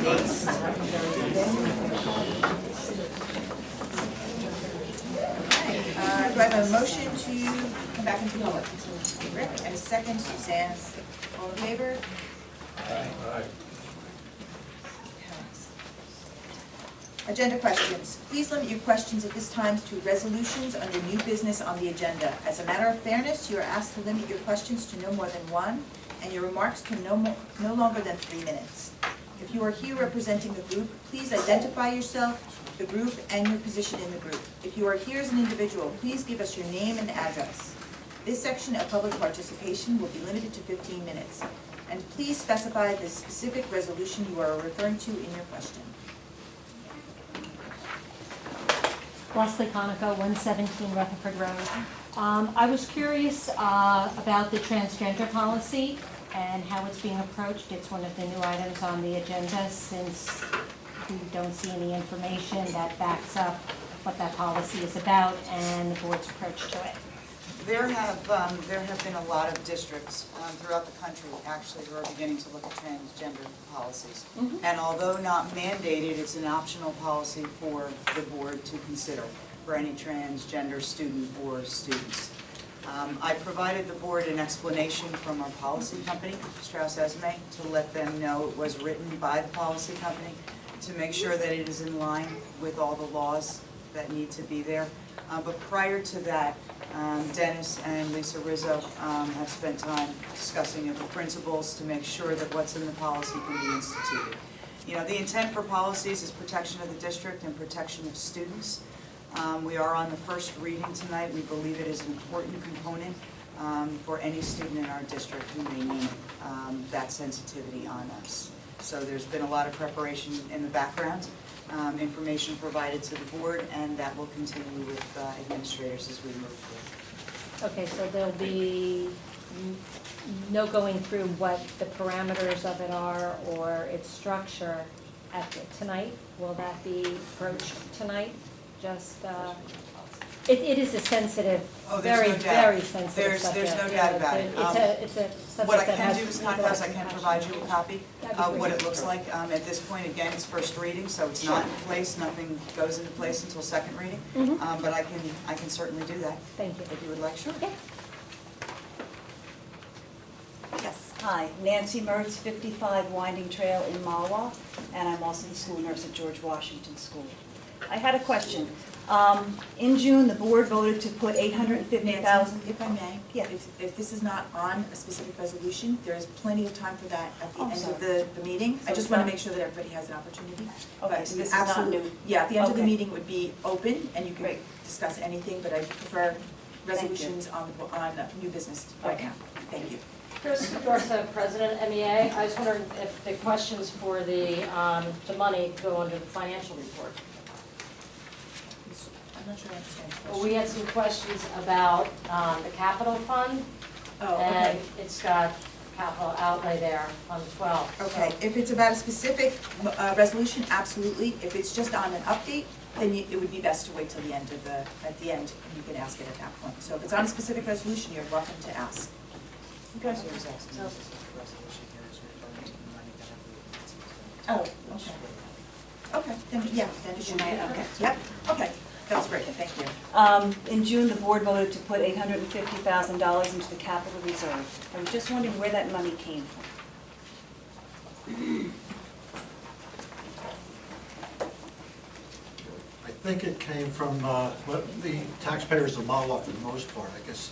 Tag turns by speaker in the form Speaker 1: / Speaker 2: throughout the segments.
Speaker 1: Do I have a motion to come back into public? Rick, and a second, Suzanne. All in favor?
Speaker 2: Aye.
Speaker 1: Agenda questions. Please limit your questions at this time to resolutions under new business on the agenda. As a matter of fairness, you are asked to limit your questions to no more than one, and your remarks to no longer than 3 minutes. If you are here representing the group, please identify yourself, the group, and your position in the group. If you are here as an individual, please give us your name and address. This section of public participation will be limited to 15 minutes. And please specify the specific resolution you are referring to in your question.
Speaker 3: Leslie Conoco, 117 Rutherford Road. I was curious about the transgender policy and how it's being approached. It's one of the new items on the agenda since we don't see any information that backs up what that policy is about and the board's approach to it.
Speaker 4: There have been a lot of districts throughout the country actually who are beginning to look at transgender policies.
Speaker 3: Mm-hmm.
Speaker 4: And although not mandated, it's an optional policy for the board to consider for any transgender student or students. I provided the board an explanation from our policy company, Strauss Esme, to let them know it was written by the policy company to make sure that it is in line with all the laws that need to be there. But prior to that, Dennis and Lisa Rizzo have spent time discussing it with principals to make sure that what's in the policy can be instituted. You know, the intent for policies is protection of the district and protection of students. We are on the first reading tonight. We believe it is an important component for any student in our district who may need that sensitivity on us. So there's been a lot of preparation in the background, information provided to the board, and that will continue with administrators as we move forward.
Speaker 3: Okay, so there'll be no going through what the parameters of it are or its structure tonight? Will that be approached tonight? Just, it is a sensitive, very sensitive subject.
Speaker 4: There's no doubt about it.
Speaker 3: It's a subject
Speaker 4: What I
Speaker 3: that
Speaker 4: can
Speaker 3: has
Speaker 4: do is I can provide you a copy of what it
Speaker 3: great.
Speaker 4: looks like. At this point, again, it's first reading, so it's not in place. Nothing goes into place until second reading.
Speaker 3: Mhm.
Speaker 4: But I can certainly do that.
Speaker 3: Thank you.
Speaker 4: If you would like, sure.
Speaker 3: Okay.
Speaker 1: Yes.
Speaker 5: Hi, Nancy Mertz, 55 Winding Trail in Mahwah, and I'm also the school nurse at George Washington School. I had a question. In June, the board voted to put $850,000.
Speaker 1: If I may,
Speaker 5: Yeah.
Speaker 1: if this is not on a specific resolution, there is plenty of time for that at the
Speaker 5: Oh,
Speaker 1: end
Speaker 5: sorry.
Speaker 1: of the meeting.
Speaker 5: So
Speaker 1: I just
Speaker 5: it's
Speaker 1: want to
Speaker 5: not-
Speaker 1: make sure that everybody has an opportunity.
Speaker 5: Okay,
Speaker 1: But
Speaker 5: so this is not
Speaker 1: absolutely-
Speaker 5: new.
Speaker 1: Yeah, at the end of the
Speaker 5: Okay.
Speaker 1: meeting would be open, and you can
Speaker 5: Great.
Speaker 1: discuss anything, but I prefer
Speaker 5: you.
Speaker 1: resolutions on new business right
Speaker 5: Okay.
Speaker 1: now. Thank you.
Speaker 6: Chris Dorsa, President, MEA. I was wondering if the questions for the money go under the financial report.
Speaker 1: I'm not sure I understand the
Speaker 6: Well,
Speaker 1: question.
Speaker 6: we had some questions about the capital fund,
Speaker 1: Oh,
Speaker 6: and
Speaker 1: okay.
Speaker 6: it's got capital outlay there on the 12th.
Speaker 1: Okay, if it's about a specific resolution, absolutely. If it's just on an update, then it would be best to wait till the end of at the end, you can ask it at that point. So if it's on a specific resolution, you're welcome to ask.
Speaker 4: So he's asking us if the resolution here is referring to the money that
Speaker 1: Oh, okay. Okay, then, yeah, then it should be, okay, yep, okay. That's great, thank you.
Speaker 5: In June, the board voted to put $850,000 into the capital reserve. I was just wondering where that money came from.
Speaker 2: I think it came from the taxpayers of Mahwah for the most part. I guess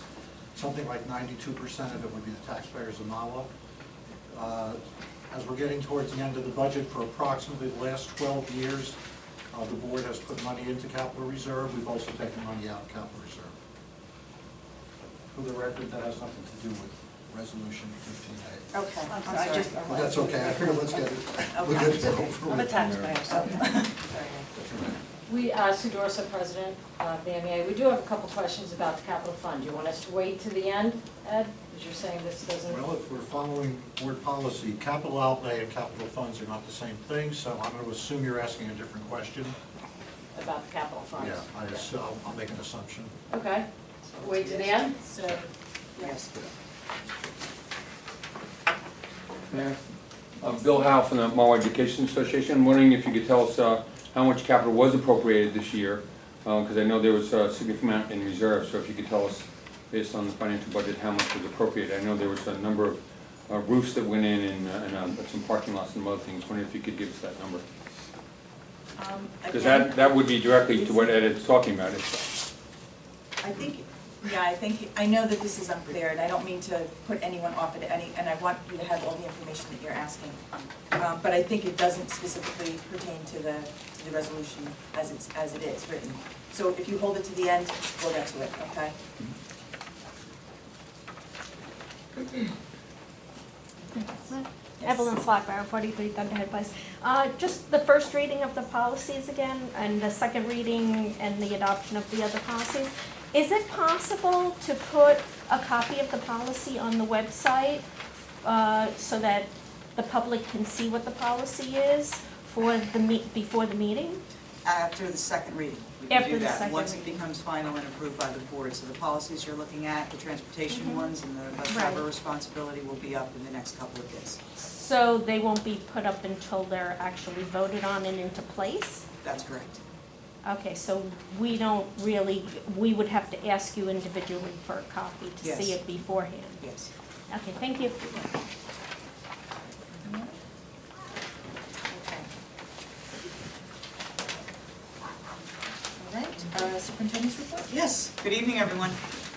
Speaker 2: something like 92% of it would be the taxpayers of Mahwah. As we're getting towards the end of the budget for approximately the last 12 years, the board has put money into capital reserve. We've also taken money out of capital reserve. For the record, that has nothing to do with resolution 15A.
Speaker 1: Okay, I'm
Speaker 5: sorry, I
Speaker 1: sorry.
Speaker 5: just-
Speaker 2: Well, that's okay. I figured let's get it. We'll get it over
Speaker 5: I'm a
Speaker 2: with.
Speaker 5: taxpayer, so.
Speaker 6: We, Sue Dorsa, President of the MEA, we do have a couple questions about the capital fund. Do you want us to wait to the end, Ed? Because you're saying this doesn't...
Speaker 2: Well, if we're following board policy, capital outlay and capital funds are not the same thing, so I'm going to assume you're asking a different question.
Speaker 6: About the capital funds?
Speaker 2: Yeah, I'll make an assumption.
Speaker 6: Okay, so wait to the end?
Speaker 1: So,
Speaker 4: Yes.
Speaker 7: Mayor, Bill Howe from the Mahwah Education Association. I'm wondering if you could tell us how much capital was appropriated this year, because I know there was a significant amount in reserve, so if you could tell us, based on the financial budget, how much was appropriated. I know there was a number of roofs that went in and some parking lots and some other things. I wonder if you could give us that number. Because that would be directly to what Ed is talking about.
Speaker 1: I know that this is unclear, and I don't mean to put anyone off at any, and I want you to have all the information that you're asking. But I think it doesn't specifically pertain to the resolution as it is written. So if you hold it to the end, we'll get to it, okay?
Speaker 8: Evelyn Slackbarrow, 43 Thunderhead Place. Just the first reading of the policies again, and the second reading and the adoption of the other policies. Is it possible to put a copy of the policy on the website so that the public can see what the policy is for before the meeting?
Speaker 4: After the second reading, we can
Speaker 8: After
Speaker 4: do
Speaker 8: the
Speaker 4: that,
Speaker 8: second
Speaker 4: once it
Speaker 8: reading.
Speaker 4: becomes final and approved by the board. So the policies you're looking at, the transportation ones and the bus driver
Speaker 8: Right.
Speaker 4: responsibility will be up in the next couple of days.
Speaker 8: So they won't be put up until they're actually voted on and into place?
Speaker 4: That's correct.
Speaker 8: Okay, so we don't really, we would have to ask you individually for a copy to see
Speaker 4: Yes.
Speaker 8: it beforehand?
Speaker 4: Yes.
Speaker 8: Okay, thank you.
Speaker 1: Okay. All right, superintendent's report?
Speaker 4: Yes, good evening, everyone.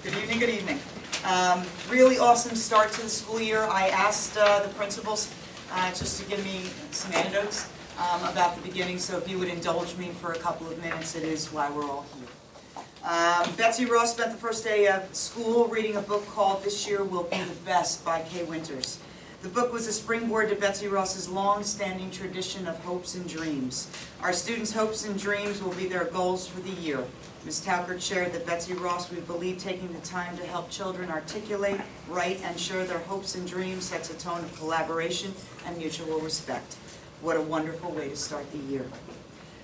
Speaker 4: Good evening, good evening. Really awesome start to the school year. I asked the principals just to give me some anecdotes about the beginning, so if you would indulge me for a couple of minutes, it is why we're all here. Betsy Ross spent the first day of school reading a book called This Year Will Be the Best by Kay Winters. The book was a springboard to Betsy Ross's long-standing tradition of hopes and dreams. Our students' hopes and dreams will be their goals for the year. Ms. Tauchert shared that Betsy Ross, we believe taking the time to help children articulate, write, and share their hopes and dreams sets a tone of collaboration and mutual respect. What a wonderful way to start the year.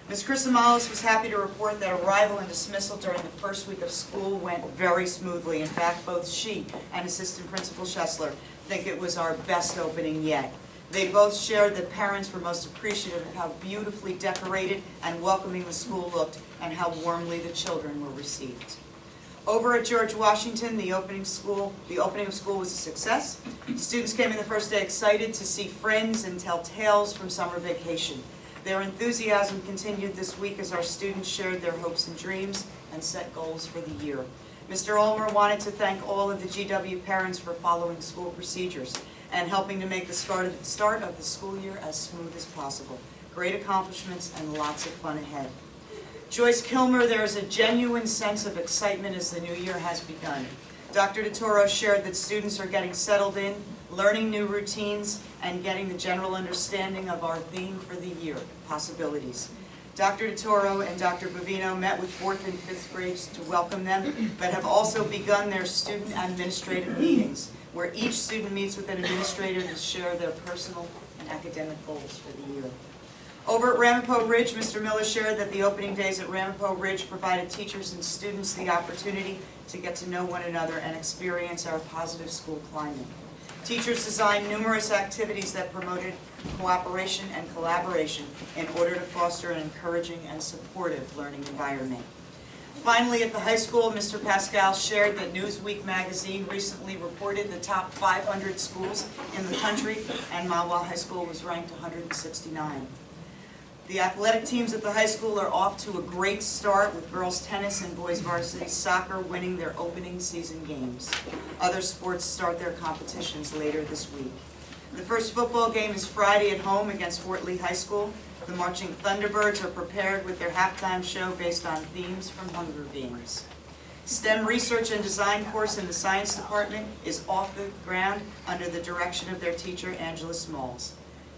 Speaker 4: Ms. Chrysomalos was happy to report that arrival and dismissal during the first week of school went very smoothly. In fact, both she and Assistant Principal Schessler think it was our best opening yet. They both shared that parents were most appreciative of how beautifully decorated and welcoming the school looked and how warmly the children were received. Over at George Washington, the opening of school was a success. Students came in the first day excited to see friends and tell tales from summer vacation. Their enthusiasm continued this week as our students shared their hopes and dreams and set goals for the year. Mr. Ulmer wanted to thank all of the GW parents for following school procedures and helping to make the start of the school year as smooth as possible. Great accomplishments and lots of fun ahead. Joyce Kilmer, there is a genuine sense of excitement as the new year has begun. Dr. DeToro shared that students are getting settled in, learning new routines, and getting the general understanding of our theme for the year, possibilities. Dr. DeToro and Dr. Bovino met with 4th and 5th grades to welcome them, but have also begun their student administrative meetings, where each student meets with an administrator to share their personal and academic goals for the year. Over at Ramapo Ridge, Mr. Miller shared that the opening days at Ramapo Ridge provided teachers and students the opportunity to get to know one another and experience our positive school climate. Teachers designed numerous activities that promoted cooperation and collaboration in order to foster an encouraging and supportive learning environment. Finally, at the high school, Mr. Pascal shared that Newsweek magazine recently reported the top 500 schools in the country, and Mahwah High School was ranked 169. The athletic teams at the high school are off to a great start, with girls tennis and boys varsity soccer winning their opening season games. Other sports start their competitions later this week. The first football game is Friday at home against Fort Lee High School. The Marching Thunderbirds are prepared with their halftime show based on themes from Hunger Games. STEM research and design course in the science department is off the ground under the direction of their teacher, Angela Smalls.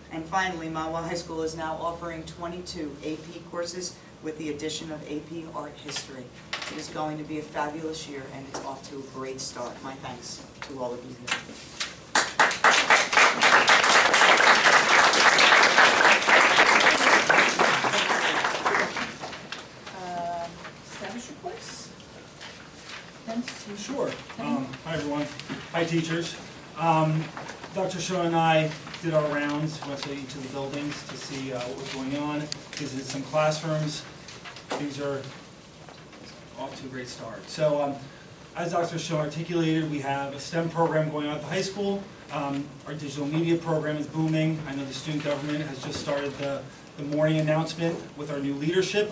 Speaker 4: And finally, Mahwah High School is now offering 22 AP courses with the addition of AP Art History. It is going to be a fabulous year, and it's off to a great start. My thanks to all of you here.
Speaker 1: Status reports?
Speaker 9: Sure. Hi, everyone. Hi, teachers. Dr. Shaw and I did our rounds, went to each of the buildings to see what was going on, visited some classrooms. Things are off to a great start. So as Dr. Shaw articulated, we have a STEM program going on at the high school. Our digital media program is booming. I know the student government has just started the morning announcement with our new leadership.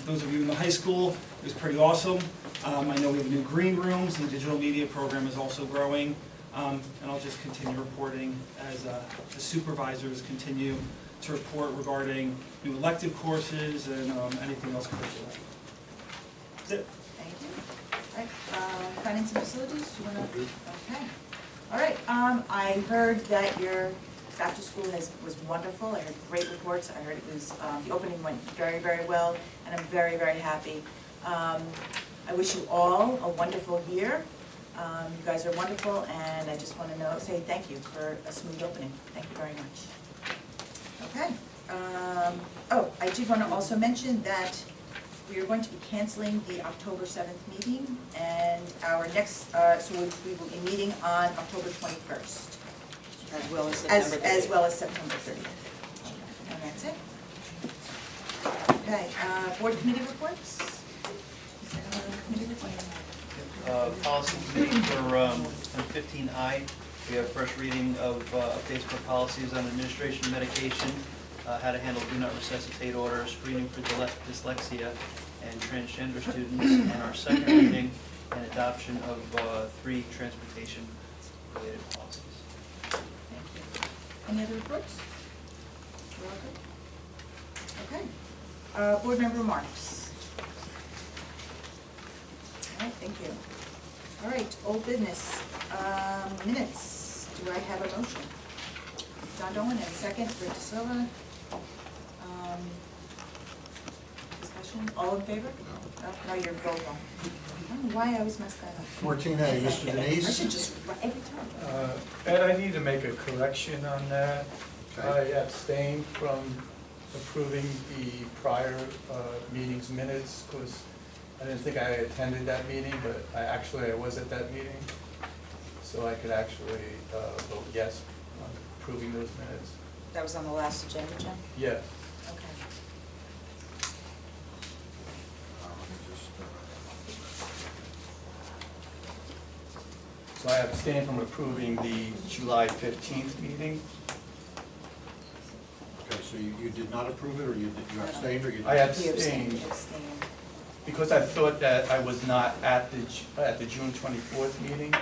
Speaker 9: Those of you in the high school, it was pretty awesome. I know we have new green rooms, and the digital media program is also growing. And I'll just continue reporting as the supervisors continue to report regarding new elective courses and anything else curricular. That's it.
Speaker 1: Thank you. All right, finance and facilities, do you want to? Okay. All right, I heard that your back to school was wonderful. I heard great reports. I heard it was, the opening went very, very well, and I'm very, very happy. I wish you all a wonderful year. You guys are wonderful, and I just want to say thank you for a smooth opening. Thank you very much. Okay. Oh, I did want to also mention that we are going to be canceling the October 7th meeting, and our next, so we will be meeting on October 21st.
Speaker 4: As well as September 30th.
Speaker 1: As well as September 30th. And that's it. Okay, board committee reports? Committee reports?
Speaker 10: Policy committee for on 15I, we have first reading of updates for policies on administration of medication, how to handle do not resuscitate orders, screening for dyslexia and transgender students, and our second reading and adoption of 3 transportation related policies.
Speaker 1: Thank you. Any other reports? We're all good? Okay. Board member remarks. All right, thank you. All right, old business. Minutes. Do I have a motion? John Dolan, and a second for De Silva. Discussion, all in favor? No, you're roll call. I don't know why I always mess that up.
Speaker 2: 14A, Mr. Denise.
Speaker 1: I should just, every time.
Speaker 11: Ed, I need to make a correction on that.
Speaker 2: Okay.
Speaker 11: I abstained from approving the prior meeting's minutes because I didn't think I attended that meeting, but I was at that meeting. So I could actually vote yes on approving those minutes.
Speaker 4: That was on the last agenda, Jen?
Speaker 11: Yeah.
Speaker 4: Okay.
Speaker 2: Let me just,
Speaker 11: So I abstained from approving the July 15th meeting.
Speaker 2: okay, so you did not approve it, or you abstained, or you did?
Speaker 11: I
Speaker 4: He
Speaker 11: abstained
Speaker 4: abstained.
Speaker 11: because I thought that I was not at the June 24th meeting.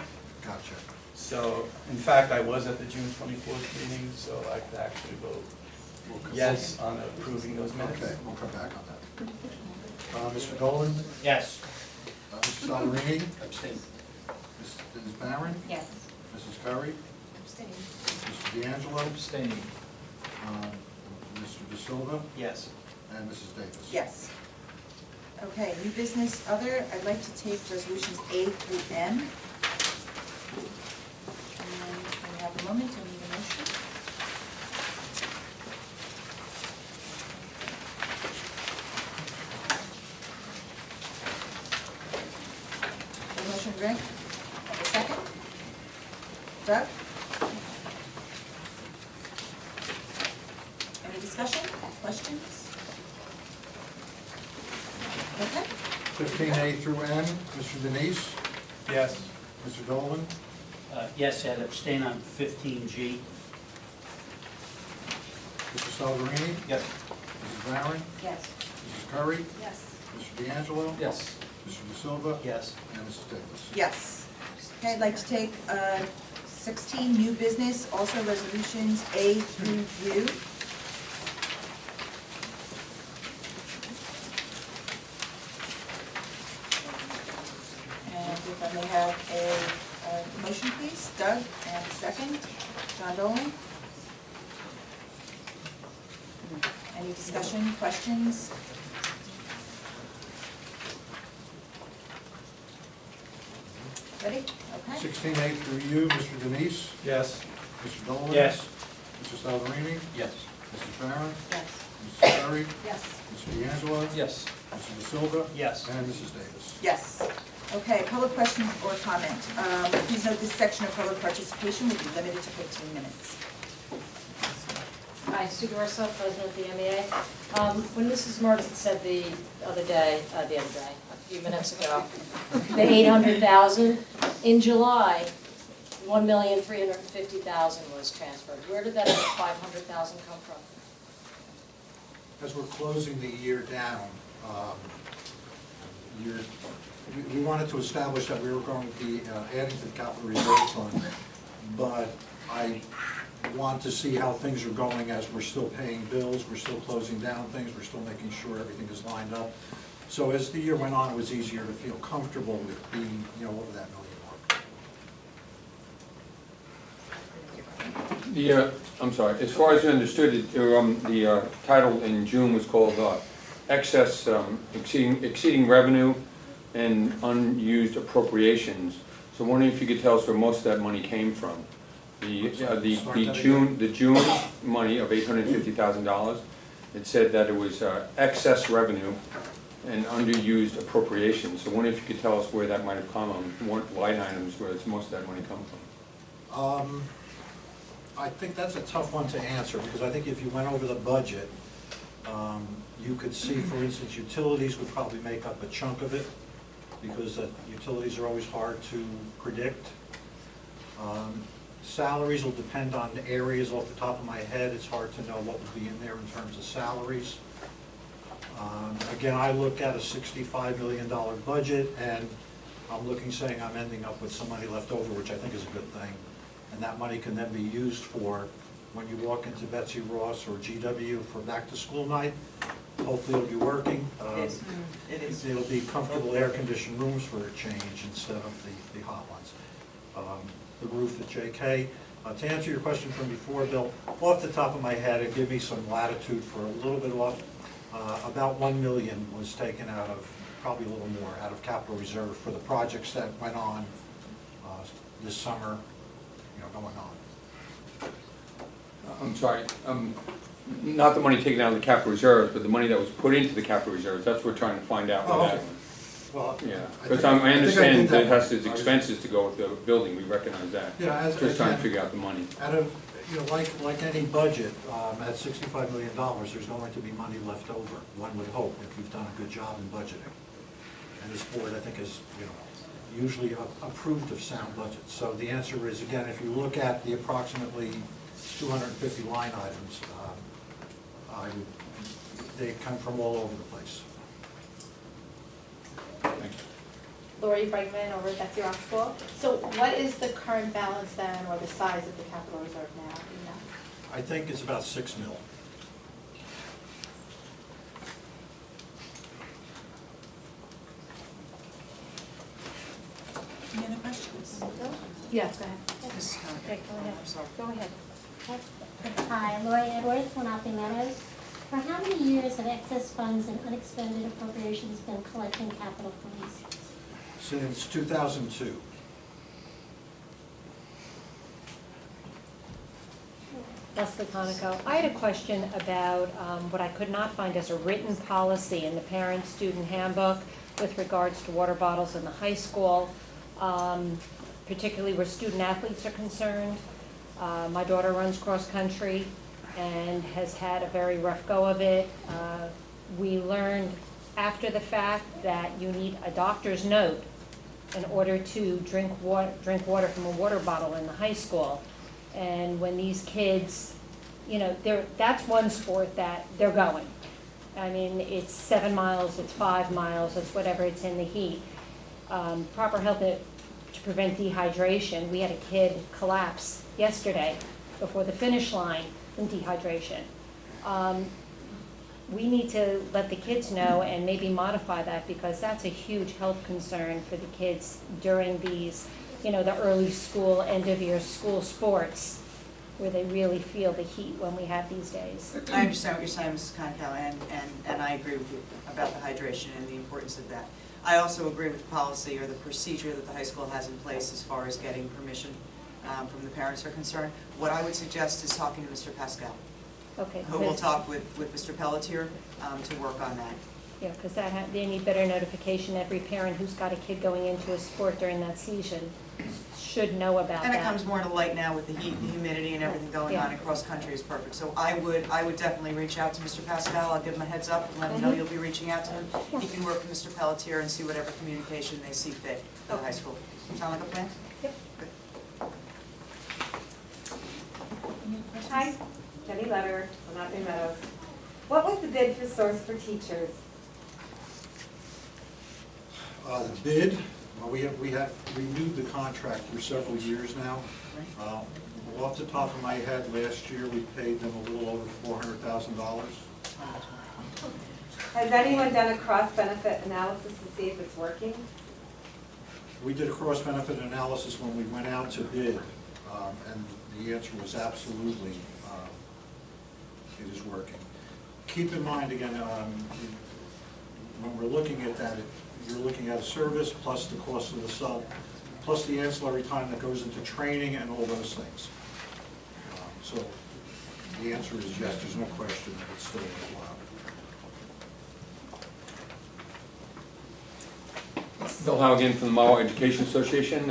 Speaker 2: Gotcha.
Speaker 11: So, in fact, I was at the June 24th meeting, so I could actually vote yes on approving those minutes.
Speaker 2: Okay, we'll come back on that. Mr. Dolan?
Speaker 10: Yes.
Speaker 2: Mrs. Salverini?
Speaker 10: Abstain.
Speaker 2: Mrs. Barron?
Speaker 8: Yes.
Speaker 2: Mrs. Curry?
Speaker 8: Abstain.
Speaker 2: Mr. D'Angelo?
Speaker 10: Abstaining.
Speaker 2: Mr. De Silva?
Speaker 10: Yes.
Speaker 2: And Mrs. Davis?
Speaker 1: Yes. Okay, new business, other, I'd like to take resolutions A through M. And can we have a moment, I need a motion. A motion, Rick, a second? Doug? Any discussion, questions? Okay.
Speaker 2: 15A through N, Mr. Denise?
Speaker 11: Yes.
Speaker 2: Mr. Dolan?
Speaker 12: Yes, Ed, abstain on 15G.
Speaker 2: Mr. Salverini?
Speaker 10: Yes.
Speaker 2: Mrs. Barron?
Speaker 8: Yes.
Speaker 2: Mrs. Curry?
Speaker 8: Yes.
Speaker 2: Mr. D'Angelo?
Speaker 10: Yes.
Speaker 2: Mr. De Silva?
Speaker 10: Yes.
Speaker 2: And Mrs. Davis?
Speaker 1: Yes. Okay, I'd like to take 16 new business, also resolutions A through U. And if I may have a motion, please, Doug, and a second, John Dolan. Any discussion, questions? Ready? Okay.
Speaker 2: 16A through U, Mr. Denise?
Speaker 11: Yes.
Speaker 2: Mr. Dolan?
Speaker 12: Yes.
Speaker 2: Mr. Salverini?
Speaker 10: Yes.
Speaker 2: Mrs. Barron?
Speaker 8: Yes.
Speaker 2: Mrs. Curry?
Speaker 8: Yes.
Speaker 2: Mr. D'Angelo?
Speaker 10: Yes.
Speaker 2: Mr. De Silva?
Speaker 10: Yes.
Speaker 2: And Mrs. Davis?
Speaker 1: Yes. Okay, public questions or comment. Please note this section of public participation will be limited to 15 minutes.
Speaker 6: Hi, Sue Dorso, President of the MEA. When Mrs. Mertz said the other day, a few minutes ago, the 800,000, in July, 1,350,000 was transferred. Where did that other 500,000 come from?
Speaker 2: As we're closing the year down, we wanted to establish that we were going to be adding to the capital reserve fund, but I want to see how things are going as we're still paying bills, we're still closing down things, we're still making sure everything is lined up. So as the year went on, it was easier to feel comfortable with being, over that million mark.
Speaker 7: I'm sorry, as far as I understood it, the title in June was called excess, exceeding revenue and unused appropriations. So I'm wondering if you could tell us where most of that money came from. The June money of $850,000, it said that it was excess revenue and underused appropriations. So I wonder if you could tell us where that might have come from, what line items where most of that money come from.
Speaker 2: I think that's a tough one to answer, because I think if you went over the budget, you could see, for instance, utilities would probably make up a chunk of it, because utilities are always hard to predict. Salaries will depend on the areas. Off the top of my head, it's hard to know what would be in there in terms of salaries. Again, I look at a $65 million budget, and I'm looking, saying I'm ending up with some money left over, which I think is a good thing. And that money can then be used for, when you walk into Betsy Ross or GW for back-to-school night, hopefully it'll be working.
Speaker 4: It is.
Speaker 2: It'll be comfortable air-conditioned rooms for a change instead of the hot ones. The roof at JK. To answer your question from before, Bill, off the top of my head, and give me some latitude for a little bit off, about $1 million was taken out of, probably a little more, out of capital reserve for the projects that went on this summer, going on.
Speaker 7: I'm sorry, not the money taken out of the capital reserves, but the money that was put into the capital reserves. That's what we're trying to find out.
Speaker 2: Oh, okay. Well,
Speaker 7: yeah, because I understand that it has its expenses to go with the building. We recognize that.
Speaker 2: Yeah,
Speaker 7: just trying to figure out the money.
Speaker 2: Out of, like any budget, at $65 million, there's going to be money left over. One would hope, if you've done a good job in budgeting. And this board, I think, is usually approved of sound budgets. So the answer is, again, if you look at the approximately 250 line items, they come from all over the place.
Speaker 7: Thank you.
Speaker 8: Lori Bregman over at Betsy Ross School. So what is the current balance then, or the size of the capital reserve now?
Speaker 2: I think it's about $6 million.
Speaker 1: Any other questions?
Speaker 8: Yes, go ahead.
Speaker 4: Okay,
Speaker 8: Go ahead.
Speaker 4: I'm sorry.
Speaker 8: Go ahead.
Speaker 13: Hi, Lori Edwards, Lenape Meadows. For how many years have excess funds and unexpended appropriations been collecting capital funds?
Speaker 2: Since 2002.
Speaker 3: Leslie Conoco. I had a question about what I could not find as a written policy in the parent-student handbook with regards to water bottles in the high school, particularly where student athletes are concerned. My daughter runs cross-country and has had a very rough go of it. We learned after the fact that you need a doctor's note in order to drink water from a water bottle in the high school. And when these kids, that's one sport that they're going. I mean, it's 7 miles, it's 5 miles, it's whatever, it's in the heat. Proper health to prevent dehydration. We had a kid collapse yesterday before the finish line from dehydration. We need to let the kids know and maybe modify that, because that's a huge health concern for the kids during these, the early school, end of year school sports, where they really feel the heat when we have these days.
Speaker 4: I understand what you're saying, Mrs. Conoco, and I agree with you about the hydration and the importance of that. I also agree with the policy or the procedure that the high school has in place as far as getting permission from the parents are concerned. What I would suggest is talking to Mr. Pascal.
Speaker 3: Okay.
Speaker 4: Who will talk with Mr. Pelletier to work on that.
Speaker 3: Yeah, because they need better notification. Every parent who's got a kid going into a sport during that season should know about that.
Speaker 4: And it comes more to light now with the heat and the humidity and everything going on across country is perfect. So I would definitely reach out to Mr. Pascal. I'll give him a heads up and let him know you'll be reaching out to him. He can work with Mr. Pelletier and see whatever communication they see fit for the high school. Sound like a plan?
Speaker 3: Yep.
Speaker 4: Good.
Speaker 14: Hi, Jenny Letter from Nothing Meadows. What was the bid for Source for Teachers?
Speaker 2: The bid, well, we have renewed the contract for several years now. Off the top of my head, last year we paid them a little over $400,000.
Speaker 14: Has anyone done a cross-benefit analysis to see if it's working?
Speaker 2: We did a cross-benefit analysis when we went out to bid, and the answer was absolutely, it is working. Keep in mind, again, when we're looking at that, you're looking at a service plus the cost of the sub, plus the ancillary time that goes into training and all those things. So the answer is yes, there's no question that it's still worthwhile.
Speaker 7: Bill Howe again from the Mahwah Education Association.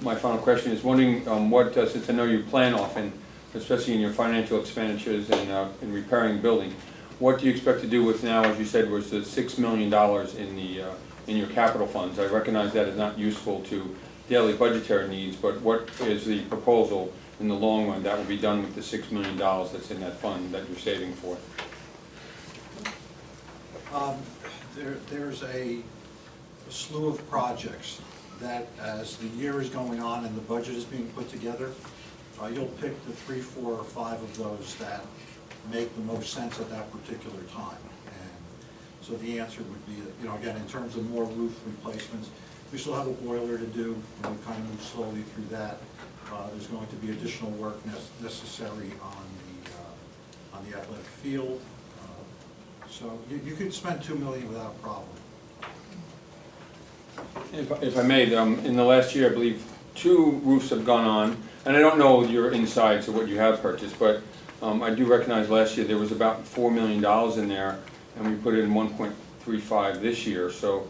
Speaker 7: My final question is wondering what, since I know you plan often, especially in your financial expenditures and in repairing building, what do you expect to do with now, as you said, was the $6 million in your capital funds? I recognize that is not useful to daily budgetary needs, but what is the proposal in the long run that will be done with the $6 million that's in that fund that you're saving for?
Speaker 2: There's a slew of projects that, as the year is going on and the budget is being put together, you'll pick the 3, 4, or 5 of those that make the most sense at that particular time. And so the answer would be that, again, in terms of more roof replacements, we still have a boiler to do, and we kind of move slowly through that. There's going to be additional work necessary on the athletic field. So you could spend $2 million without a problem.
Speaker 7: If I may, in the last year, I believe 2 roofs have gone on, and I don't know your insides of what you have purchased, but I do recognize last year there was about $4 million in there, and we put in 1.35 this year, so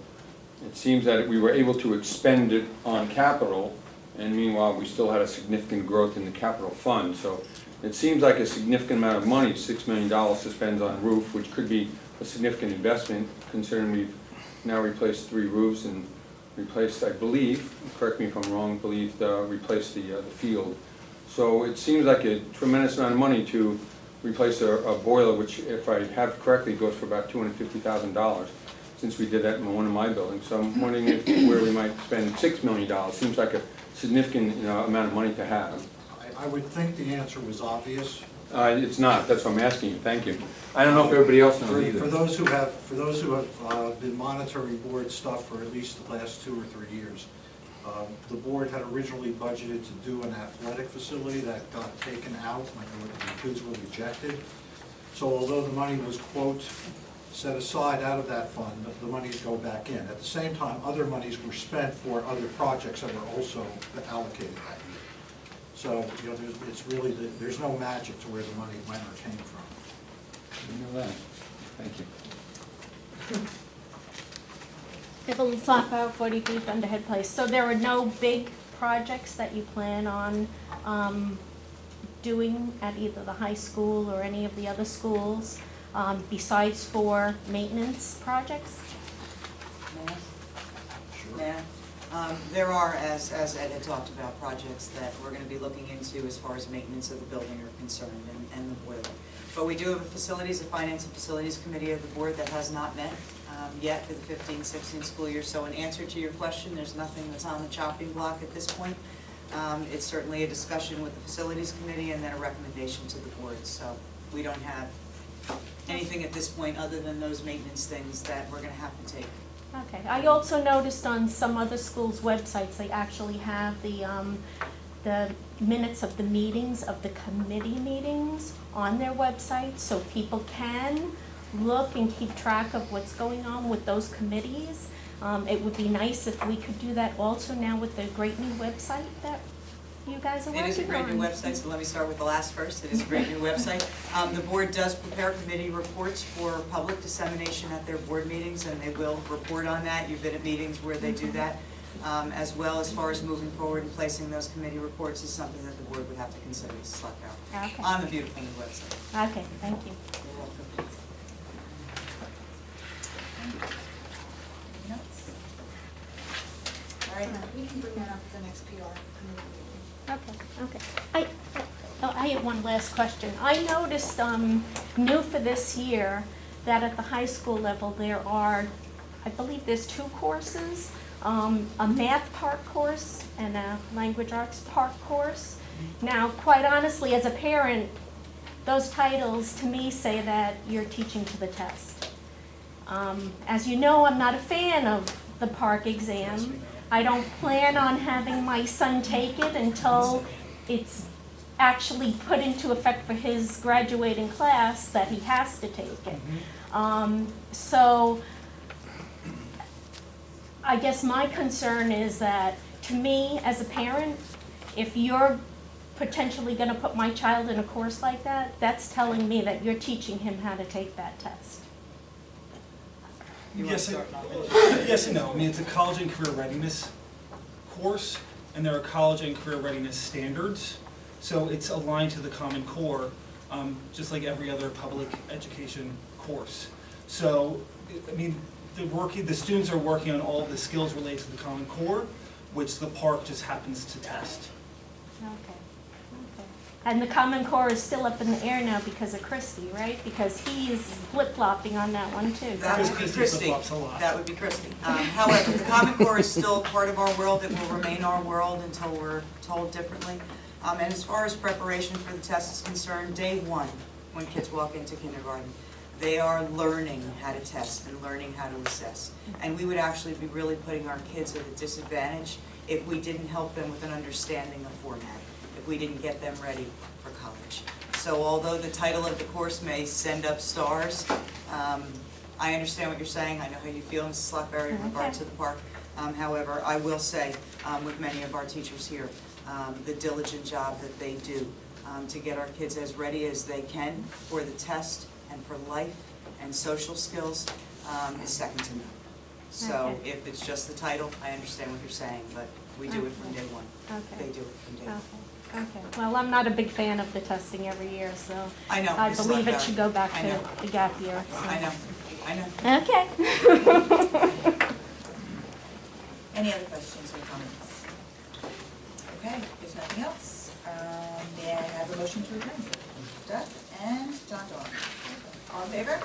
Speaker 7: it seems that we were able to expend it on capital, and meanwhile we still had a significant growth in the capital fund. So it seems like a significant amount of money, $6 million to spend on roof, which could be a significant investment considering we've now replaced 3 roofs and replaced, I believe, correct me if I'm wrong, replaced the field. So it seems like a tremendous amount of money to replace a boiler, which, if I have correctly, goes for about $250,000, since we did that in one of my buildings. So I'm wondering where we might spend $6 million. Seems like a significant amount of money to have.
Speaker 2: I would think the answer was obvious.
Speaker 7: It's not. That's what I'm asking you. Thank you. I don't know if everybody else knows either.
Speaker 2: For those who have been monitoring board stuff for at least the last 2 or 3 years, the board had originally budgeted to do an athletic facility that got taken out, like the bids were rejected. So although the money was, quote, set aside out of that fund, the monies go back in. At the same time, other monies were spent for other projects that were also allocated that year. So, it's really, there's no magic to where the money went or came from.
Speaker 7: I know that. Thank you.
Speaker 8: Evelyn Slappout, 43 Thunderhead Place. So there are no big projects that you plan on doing at either the high school or any of the other schools, besides for maintenance projects?
Speaker 4: Yeah. There are, as Ed had talked about, projects that we're going to be looking into as far as maintenance of the building are concerned and the boiler. But we do have a Finance and Facilities Committee of the board that has not met yet for the 15-16 school year. So in answer to your question, there's nothing that's on the chopping block at this point. It's certainly a discussion with the Facilities Committee and then a recommendation to the board. So we don't have anything at this point other than those maintenance things that we're going to have to take.
Speaker 8: Okay. I also noticed on some other schools' websites, they actually have the minutes of the meetings, of the committee meetings on their website, so people can look and keep track of what's going on with those committees. It would be nice if we could do that also now with the great new website that you guys are working on.
Speaker 4: It is a great new website, so let me start with the last first. It is a great new website. The board does prepare committee reports for public dissemination at their board meetings, and they will report on that. You've been at meetings where they do that. As well, as far as moving forward and placing those committee reports is something that the board would have to consider, Mrs. Slugberg.
Speaker 8: Okay.
Speaker 4: On the beautiful new website.
Speaker 8: Okay, thank you.
Speaker 4: You're welcome.
Speaker 1: Anything else? All right.
Speaker 15: We can bring that up at the next PR committee meeting.
Speaker 8: Okay. I have one last question. I noticed, new for this year, that at the high school level there are, I believe there's 2 courses, a math part course and a language arts part course. Now, quite honestly, as a parent, those titles to me say that you're teaching to the test. As you know, I'm not a fan of the PARCC exam. I don't plan on having my son take it until it's actually put into effect for his graduating class that he has to take it. So I guess my concern is that, to me, as a parent, if you're potentially going to put my child in a course like that, that's telling me that you're teaching him how to take that test.
Speaker 4: You want to
Speaker 9: Yes,
Speaker 4: start, Malcolm?
Speaker 9: yes and no. I mean, it's a college and career readiness course, and there are college and career readiness standards. So it's aligned to the Common Core, just like every other public education course. So, I mean, the students are working on all the skills related to the Common Core, which the PARCC just happens to test.
Speaker 8: Okay. And the Common Core is still up in the air now because of Christy, right? Because he's flip-flopping on that one too.
Speaker 4: That would be
Speaker 9: Christy
Speaker 4: Christy.
Speaker 9: flip-flops a lot.
Speaker 4: That would be Christy. However, the Common Core is still part of our world. It will remain our world until we're told differently. And as far as preparation for the test is concerned, day one, when kids walk into kindergarten, they are learning how to test and learning how to assess. And we would actually be really putting our kids at a disadvantage if we didn't help them with an understanding of format, if we didn't get them ready for college. So although the title of the course may send up stars, I understand what you're saying. I know how you feel, Mrs. Slockberry, in regard to the PARCC. However, I will say, with many of our teachers here, the diligent job that they do to get our kids as ready as they can for the test and for life and social skills is second to none. So if it's just the title, I understand what you're saying, but we do it from day one. They do it from day one.
Speaker 8: Okay. Well, I'm not a big fan of the testing every year, so
Speaker 4: I know.
Speaker 8: I
Speaker 4: Mrs.
Speaker 8: believe it
Speaker 4: Slockberry.
Speaker 8: should go back
Speaker 4: I
Speaker 8: to
Speaker 4: know.
Speaker 8: the gap year. So.
Speaker 4: I know.
Speaker 8: Okay.
Speaker 1: Any other questions or comments? Okay, if there's nothing else, may I have a motion to adjourn? Doug and John Dawn. All in favor?